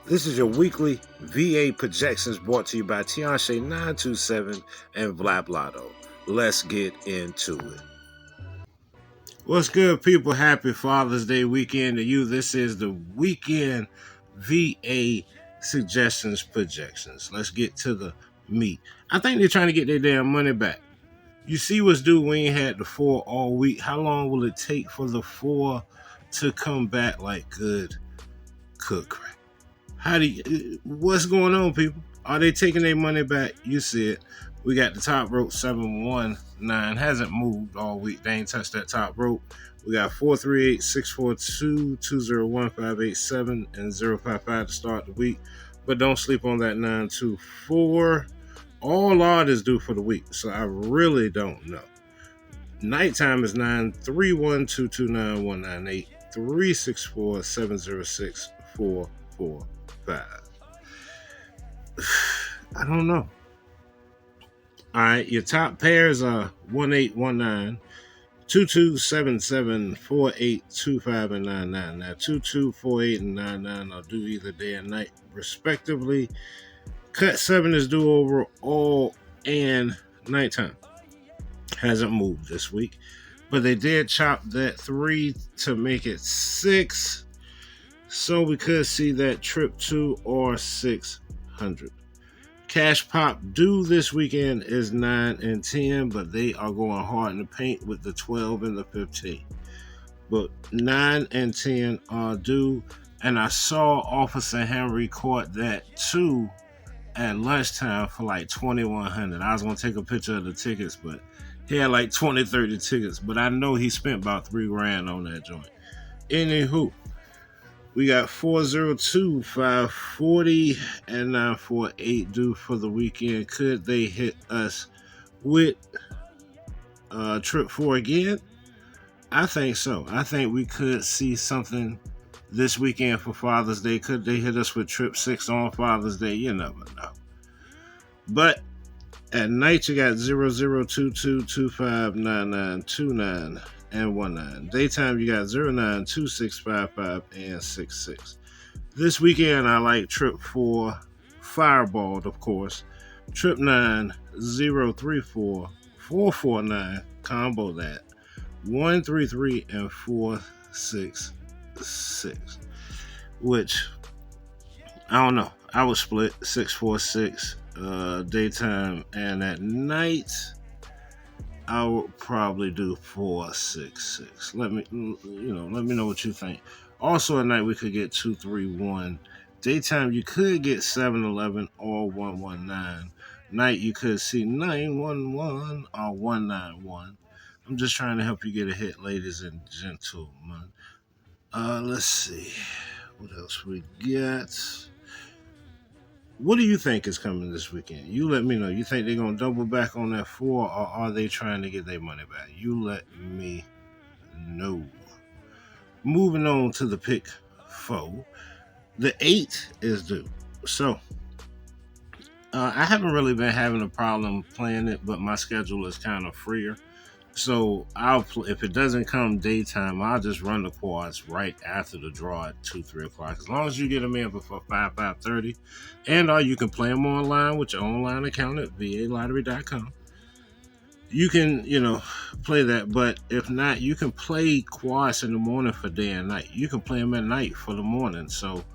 This is your weekly VA projections brought to you by Tianshe 927 and Vlablotto. Let's get into it. What's good, people? Happy Father's Day weekend to you. This is the weekend VA suggestions projections. Let's get to the meat. I think they're trying to get their damn money back. You see what's due. We ain't had the 4 all week. How long will it take for the 4 to come back like good cookery? What's going on, people? Are they taking their money back? You see it. We got the top rope 719, hasn't moved all week. They ain't touched that top rope. We got 438, 642, 201, 587, and 055 to start the week. But don't sleep on that 924. All odd is due for the week, so I really don't know. Nighttime is 931, 229, 198, 364, 706, 445. I don't know. All right, your top pairs are 1819, 2277, 4825, and 99. Now, 2248 and 99 are due either day and night, respectively. Cut 7 is due over all and nighttime. Hasn't moved this week, but they did chop that 3 to make it 6. So we could see that trip 2 or 600. Cash pop due this weekend is 9 and 10, but they are going hard in the paint with the 12 and the 15. But 9 and 10 are due, and I saw Officer Henry caught that too at lunchtime for like $2,100. I was going to take a picture of the tickets, but he had like 20, 30 tickets, but I know he spent about $3,000 on that joint. Anywho, we got 402, 540, and 948 due for the weekend. Could they hit us with trip 4 again? I think so. I think we could see something this weekend for Father's Day. Could they hit us with trip 6 on Father's Day? You never know. But at night, you got 0022, 2599, and 19. Daytime, you got 09, 2655, and 66. This weekend, I like trip 4, Fireballed, of course. Trip 9, 034, 449, combo that. 133 and 466. Which, I don't know. I would split 646 daytime, and at night I would probably do 466. Let me know what you think. Also at night we could get 231. Daytime you could get 711 or 119. Night you could see 911 or 191. I'm just trying to help you get a hit, ladies and gentlemen. Let's see what else we got. What do you think is coming this weekend? You let me know. You think they're going to double back on that 4, or are they trying to get their money back? You let me know. Moving on to the pick 4. The 8 is due. So, I haven't really been having a problem playing it, but my schedule is kind of freer. So if it doesn't come daytime, I'll just run the quads right after the draw at 2, 3 o'clock. As long as you get them in before 5:30. And you can play them online with your online account at valottery.com. You can, play that. But if not, you can play quads in the morning for day and night. You can play them at night for the morning. So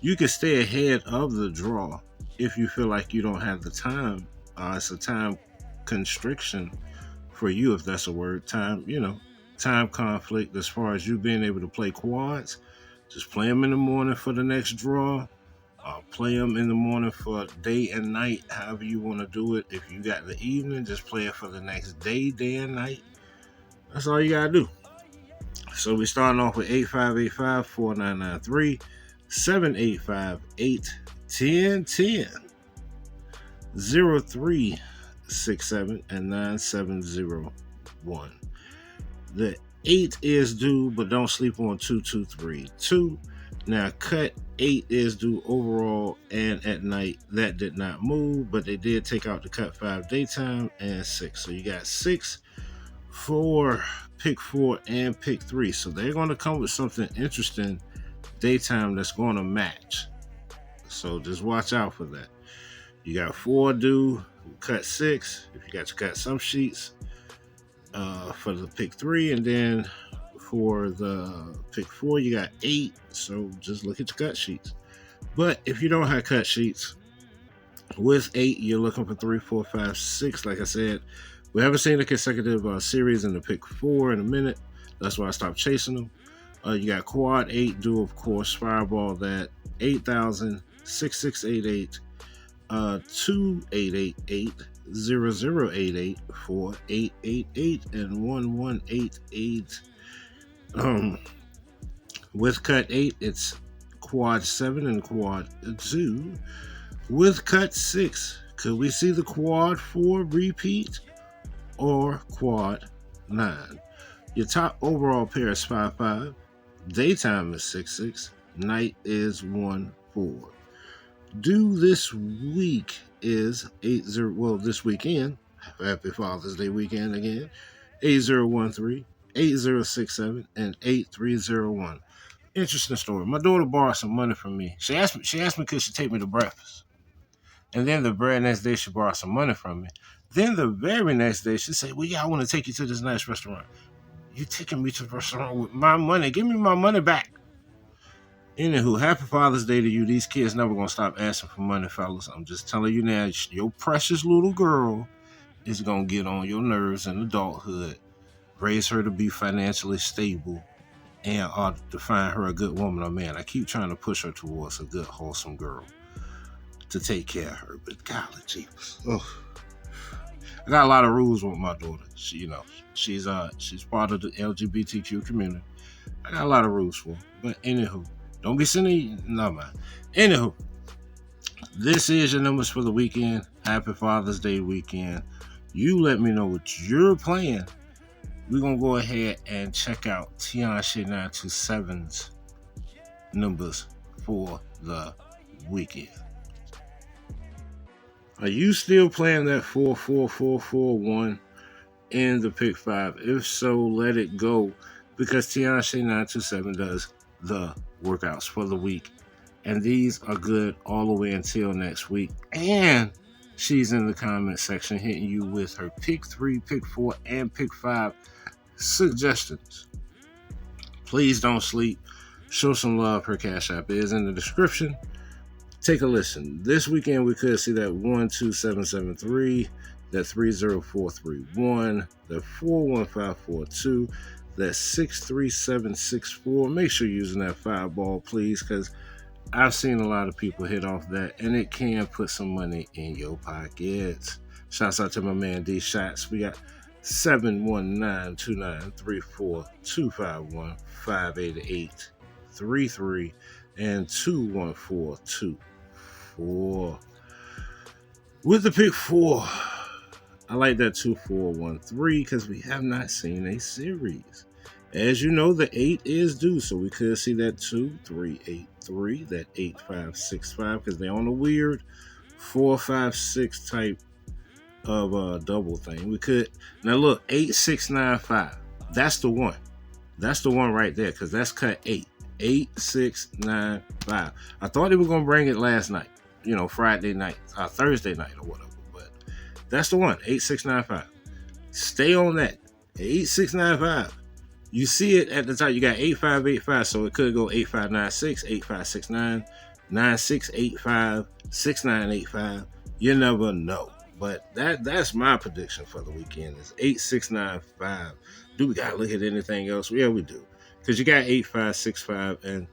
you can stay ahead of the draw if you feel like you don't have the time. It's a time constriction for you, if that's a word. Time conflict as far as you being able to play quads. Just play them in the morning for the next draw. Play them in the morning for day and night, however you want to do it. If you got the evening, just play it for the next day and night. That's all you gotta do. So we're starting off with 8585, 4993, 785, 81010, 0367, and 9701. The 8 is due, but don't sleep on 2232. Now, cut 8 is due overall and at night. That did not move, but they did take out the cut 5 daytime and 6. So you got 6 for pick 4 and pick 3. So they're going to come with something interesting daytime that's going to match. So just watch out for that. You got 4 due, cut 6. If you got to cut some sheets for the pick 3, and then for the pick 4, you got 8. So just look at your cut sheets. But if you don't have cut sheets, with 8, you're looking for 3, 4, 5, 6. Like I said, we haven't seen a consecutive series in the pick 4 in a minute. That's why I stopped chasing them. You got quad 8 due, of course, fireball that 8,000, 6688, 2888, 0088, 4888, and 1188. With cut 8, it's quad 7 and quad 2. With cut 6, could we see the quad 4 repeat or quad 9? Your top overall pair is 5-5. Daytime is 6-6. Night is 1-4. Due this week is 8-0. Well, this weekend. Happy Father's Day weekend again. 8013, 8067, and 8301. Interesting story. My daughter borrowed some money from me. She asked me could she take me to breakfast. And then the very next day she borrowed some money from me. Then the very next day she said, well, yeah, I want to take you to this nice restaurant. You taking me to the restaurant with my money? Give me my money back. Anywho, happy Father's Day to you. These kids never gonna stop asking for money, fellas. I'm just telling you now, your precious little girl is gonna get on your nerves in adulthood. Raise her to be financially stable and to find her a good woman or man. I keep trying to push her towards a good, wholesome girl to take care of her, but golly jeepers. I got a lot of rules with my daughter. She's part of the LGBTQ community. I got a lot of rules for her. But anywho, don't be sending no man. Anywho, this is your numbers for the weekend. Happy Father's Day weekend. You let me know what you're playing. We're gonna go ahead and check out Tianshe 927's numbers for the weekend. Are you still playing that 4-4-4-4-1 in the pick 5? If so, let it go, because Tianshe 927 does the workouts for the week, and these are good all the way until next week. And she's in the comment section hitting you with her pick 3, pick 4, and pick 5 suggestions. Please don't sleep. Show some love. Her Cash App is in the description. Take a listen. This weekend we could see that 12773, that 30431, that 41542, that 63764. Make sure you're using that fireball, please, because I've seen a lot of people hit off that, and it can put some money in your pockets. Shouts out to my man D Shots. We got 719-2934251-588-33 and 21424. With the pick 4, I like that 2413 because we have not seen a series. As you know, the 8 is due, so we could see that 2383, that 8565, because they're on a weird 456 type of double thing. We could now look 8695. That's the one. That's the one right there, because that's cut 8. 8695. I thought they were gonna bring it last night, Friday night, Thursday night or whatever. But that's the one. 8695. Stay on that. 8695. You see it at the top. You got 8585, so it could go 8596, 8569, 9685, 6985. You never know. But that's my prediction for the weekend is 8695. Do we gotta look at anything else? Yeah, we do. Because you got 8565, and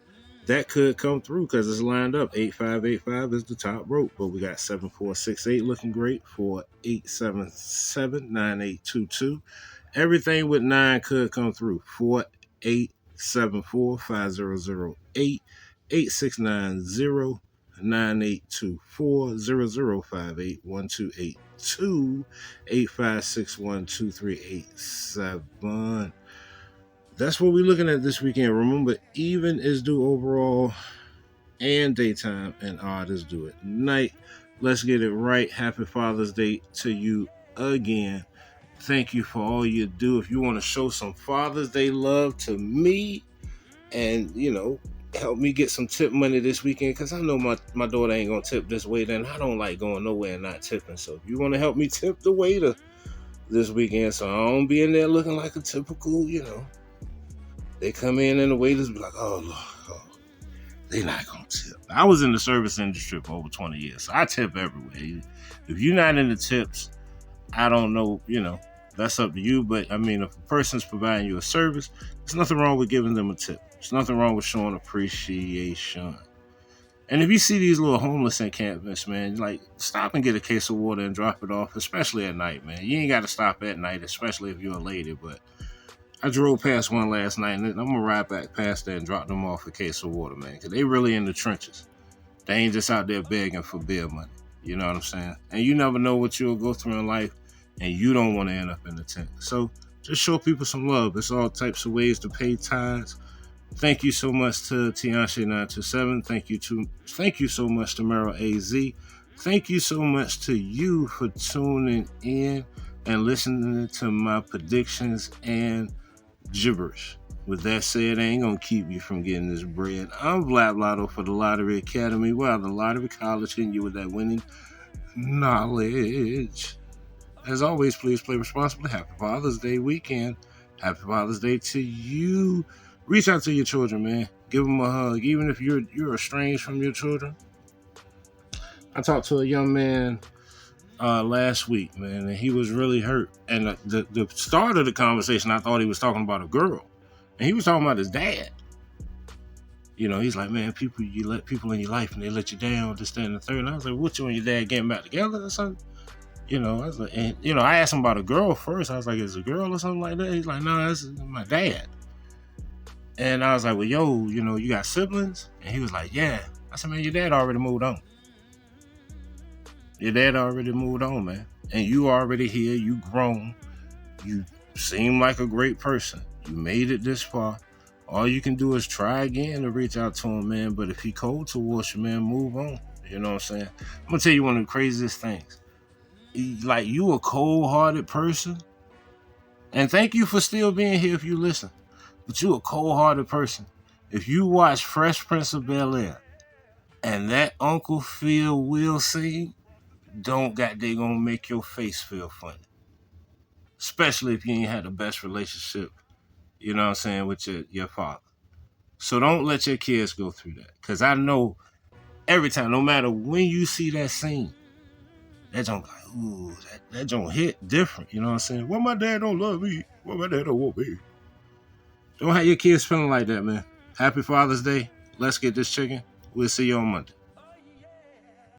that could come through because it's lined up. 8585 is the top rope, but we got 7468 looking great for 877, 9822. Everything with 9 could come through. 4874, 5008, 8690, 9824, 0058, 1282, 8561, 2387. That's what we're looking at this weekend. Remember, even is due overall and daytime, and odd is due at night. Let's get it right. Happy Father's Day to you again. Thank you for all you do. If you want to show some Father's Day love to me and, help me get some tip money this weekend, because I know my daughter ain't gonna tip this waiter, and I don't like going nowhere and not tipping. So if you want to help me tip the waiter this weekend, so I don't be in there looking like a typical, they come in and the waiters be like, oh Lord, they not gonna tip. I was in the service industry for over 20 years, so I tip everywhere. If you're not in the tips, I don't know, that's up to you. But I mean, if a person's providing you a service, there's nothing wrong with giving them a tip. There's nothing wrong with showing appreciation. And if you see these little homeless encampments, man, like, stop and get a case of water and drop it off, especially at night, man. You ain't got to stop at night, especially if you're a lady. But I drove past one last night, and I'm going to ride back past there and drop them off a case of water, man, because they really in the trenches. They ain't just out there begging for beer money. You know what I'm saying? And you never know what you'll go through in life, and you don't want to end up in the tent. So just show people some love. There's all types of ways to pay tithes. Thank you so much to Tianshe927. Thank you so much to Meryl AZ. Thank you so much to you for tuning in and listening to my predictions and gibberish. With that said, I ain't gonna keep you from getting this bread. I'm Vlad Lotto for the Lottery Academy. Well, the Lottery College hitting you with that winning knowledge. As always, please play responsibly. Happy Father's Day weekend. Happy Father's Day to you. Reach out to your children, man. Give them a hug, even if you're estranged from your children. I talked to a young man last week, man, and he was really hurt. And the start of the conversation, I thought he was talking about a girl, and he was talking about his dad. He's like, man, you let people in your life and they let you down, this, that, and the third. And I was like, what, you and your dad getting back together or something? I was like, and I asked him about a girl first. I was like, is it a girl or something like that? He's like, no, that's my dad. And I was like, well, yo, you got siblings? And he was like, yeah. I said, man, your dad already moved on. Your dad already moved on, man. And you already here. You grown. You seem like a great person. You made it this far. All you can do is try again to reach out to him, man. But if he cold towards you, man, move on. You know what I'm saying? I'm going to tell you one of the craziest things. Like, you a cold-hearted person. And thank you for still being here if you listen. But you a cold-hearted person. If you watch Fresh Prince of Bel-Air and that Uncle Phil will sing, they gonna make your face feel funny. Especially if you ain't had the best relationship, you know what I'm saying, with your father. So don't let your kids go through that. Because I know every time, no matter when you see that scene, that don't like, ooh, that don't hit different. You know what I'm saying? Well, my dad don't love me. Well, my dad don't want me. Don't have your kids feeling like that, man. Happy Father's Day. Let's get this chicken. We'll see you on Monday.